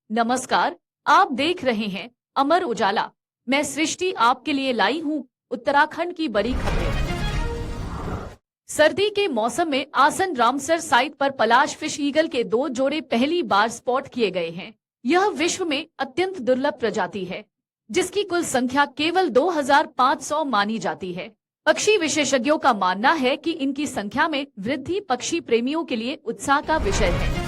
नमस्कार, आप देख रहे हैं अमर उजाला। मैं सृष्टि आपके लिए लाई हूँ उत्तराखंड की बड़ी खबरें। सर्दी के मौसम में आसन रामसर साइट पर पलाश फिश ईगल के 2 जोड़े पहली बार स्पॉट किए गए हैं। यह विश्व में अत्यंत दुर्लभ प्रजाति है, जिसकी कुल संख्या केवल 2500 मानी जाती है। पक्षी विशेषज्ञों का मानना है कि इनकी संख्या में वृद्धि पक्षी प्रेमियों के लिए उत्साह का विषय है।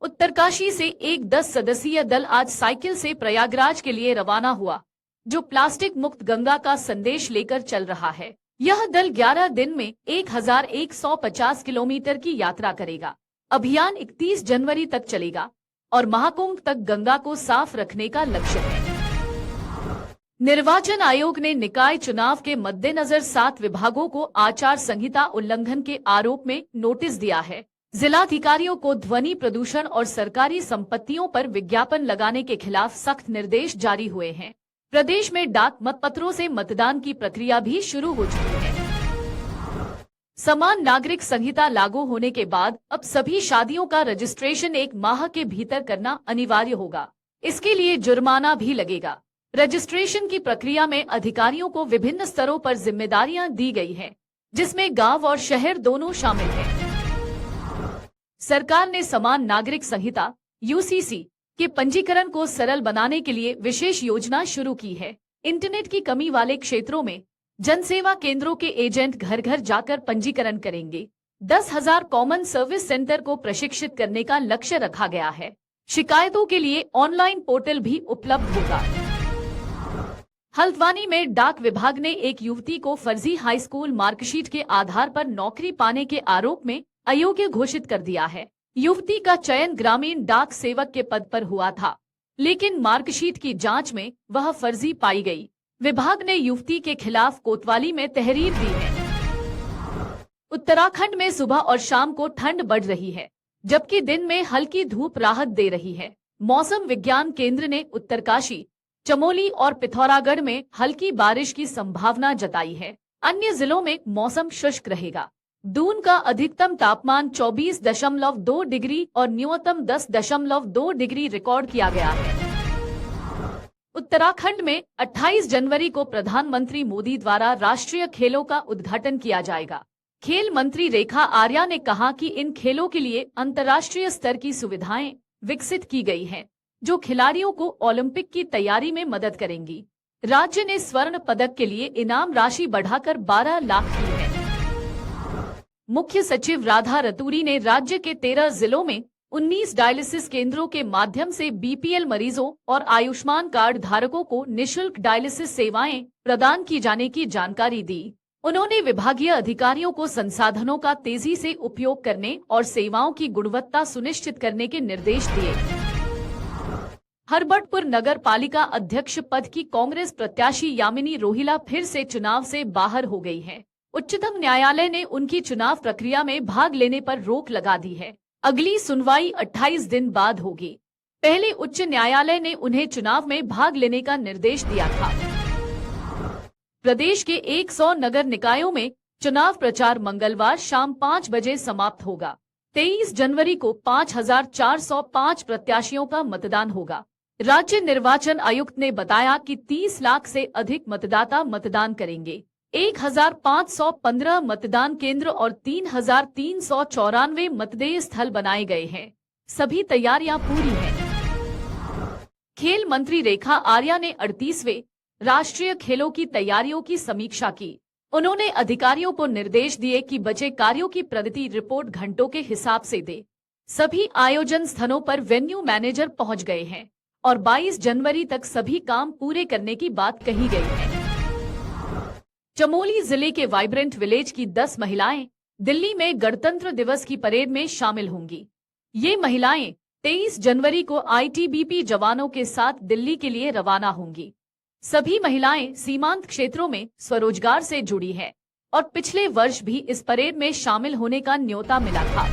उत्तरकाशी से एक 10 सदस्यीय दल आज साइकिल से प्रयागराज के लिए रवाना हुआ, जो प्लास्टिक मुक्त गंगा का संदेश लेकर चल रहा है। यह दल 11 दिन में 1150 किलोमीटर की यात्रा करेगा। अभियान 31 जनवरी तक चलेगा और महाकुंभ तक गंगा को साफ रखने का लक्ष्य है। निर्वाचन आयोग ने निकाय चुनाव के मद्देनजर 7 विभागों को आचार संहिता उल्लंघन के आरोप में नोटिस दिया है। जिलाधिकारियों को ध्वनि प्रदूषण और सरकारी संपत्तियों पर विज्ञापन लगाने के खिलाफ सख्त निर्देश जारी हुए हैं। प्रदेश में डाक मतपत्रों से मतदान की प्रक्रिया भी शुरू हो चुकी है। समान नागरिक संहिता लागू होने के बाद अब सभी शादियों का रजिस्ट्रेशन 1 माह के भीतर करना अनिवार्य होगा। इसके लिए जुर्माना भी लगेगा। रजिस्ट्रेशन की प्रक्रिया में अधिकारियों को विभिन्न स्तरों पर जिम्मेदारियां दी गई हैं, जिसमें गांव और शहर दोनों शामिल हैं। सरकार ने समान नागरिक संहिता (यूसीसी) के पंजीकरण को सरल बनाने के लिए विशेष योजना शुरू की है। इंटरनेट की कमी वाले क्षेत्रों में जनसेवा केंद्रों के एजेंट घर घर जाकर पंजीकरण करेंगे। 10,000 कॉमन सर्विस सेंटर को प्रशिक्षित करने का लक्ष्य रखा गया है। शिकायतों के लिए ऑनलाइन पोर्टल भी उपलब्ध होगा। हल्द्वानी में डाक विभाग ने एक युवती को फर्जी हाई स्कूल मार्कशीट के आधार पर नौकरी पाने के आरोप में अयोग्य घोषित कर दिया है। युवती का चयन ग्रामीण डाक सेवक के पद पर हुआ था, लेकिन मार्कशीट की जांच में वह फर्जी पाई गई। विभाग ने युवती के खिलाफ कोतवाली में तहरीर दी है। उत्तराखंड में सुबह और शाम को ठंड बढ़ रही है, जबकि दिन में हल्की धूप राहत दे रही है। मौसम विज्ञान केंद्र ने उत्तरकाशी, चमोली और पिथौरागढ़ में हल्की बारिश की संभावना जताई है। अन्य जिलों में मौसम शुष्क रहेगा। दून का अधिकतम तापमान 24.2 डिग्री और न्यूनतम 10.2 डिग्री रिकॉर्ड किया गया है। उत्तराखंड में 28 जनवरी को प्रधानमंत्री मोदी द्वारा राष्ट्रीय खेलों का उद्घाटन किया जाएगा। खेल मंत्री रेखा आर्या ने कहा कि इन खेलों के लिए अंतर्राष्ट्रीय स्तर की सुविधाएं विकसित की गई हैं, जो खिलाड़ियों को ओलंपिक की तैयारी में मदद करेंगी। राज्य ने स्वर्ण पदक के लिए इनाम राशि बढ़ाकर 12 लाख की है। मुख्य सचिव राधा रतूरी ने राज्य के 13 जिलों में 19 डायलिसिस केंद्रों के माध्यम से बीपीएल मरीजों और आयुष्मान कार्ड धारकों को निशुल्क डायलिसिस सेवाएं प्रदान की जाने की जानकारी दी। उन्होंने विभागीय अधिकारियों को संसाधनों का तेजी से उपयोग करने और सेवाओं की गुणवत्ता सुनिश्चित करने के निर्देश दिए। हरबटपुर नगर पालिका अध्यक्ष पद की कांग्रेस प्रत्याशी यामिनी रोहिला फिर से चुनाव से बाहर हो गई है। उच्चतम न्यायालय ने उनकी चुनाव प्रक्रिया में भाग लेने पर रोक लगा दी है। अगली सुनवाई 28 दिन बाद होगी। पहले उच्च न्यायालय ने उन्हें चुनाव में भाग लेने का निर्देश दिया था। प्रदेश के 100 नगर निकायों में चुनाव प्रचार मंगलवार शाम 5 बजे समाप्त होगा। 23 जनवरी को 5,405 प्रत्याशियों का मतदान होगा। राज्य निर्वाचन आयुक्त ने बताया कि 30 लाख से अधिक मतदाता मतदान करेंगे। 1,515 मतदान केंद्र और 3,394 मतदेय स्थल बनाए गए हैं। सभी तैयारियां पूरी हैं। खेल मंत्री रेखा आर्या ने 38वें राष्ट्रीय खेलों की तैयारियों की समीक्षा की। उन्होंने अधिकारियों को निर्देश दिए कि बचे कार्यों की प्रगति रिपोर्ट घंटों के हिसाब से दे। सभी आयोजन स्थलों पर वेन्यू मैनेजर पहुंच गए हैं और 22 जनवरी तक सभी काम पूरे करने की बात कही गई है। चमोली जिले के वाइब्रेंट विलेज की 10 महिलाएं दिल्ली में गणतंत्र दिवस की परेड में शामिल होंगी। ये महिलाएं 23 जनवरी को आईटीबीपी जवानों के साथ दिल्ली के लिए रवाना होंगी। सभी महिलाएं सीमांत क्षेत्रों में स्वरोजगार से जुड़ी हैं और पिछले वर्ष भी इस परेड में शामिल होने का न्योता मिला था।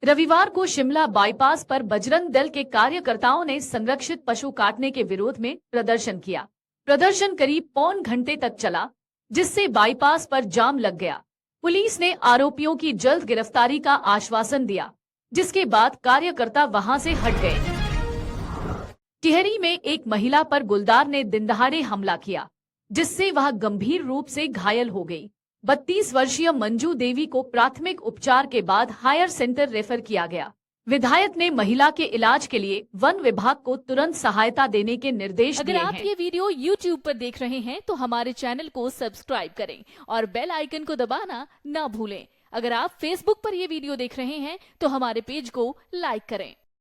रविवार को शिमला बाईपास पर बजरंग दल के कार्यकर्ताओं ने संरक्षित पशु काटने के विरोध में प्रदर्शन किया। प्रदर्शन करीब पौन घंटे तक चला, जिससे बाईपास पर जाम लग गया। पुलिस ने आरोपियों की जल्द गिरफ्तारी का आश्वासन दिया, जिसके बाद कार्यकर्ता वहां से हट गए। टिहरी में एक महिला पर गुलदार ने दिनदहाड़े हमला किया, जिससे वह गंभीर रूप से घायल हो गई। 32 वर्षीय मंजू देवी को प्राथमिक उपचार के बाद हायर सेंटर रेफर किया गया। विधायक ने महिला के इलाज के लिए वन विभाग को तुरंत सहायता देने के निर्देश दिए हैं। अगर आप ये वीडियो YouTube पर देख रहे हैं तो हमारे चैनल को सब्सक्राइब करें और बेल आइकन को दबाना ना भूलें। अगर आप Facebook पर ये वीडियो देख रहे हैं तो हमारे पेज को लाइक करें।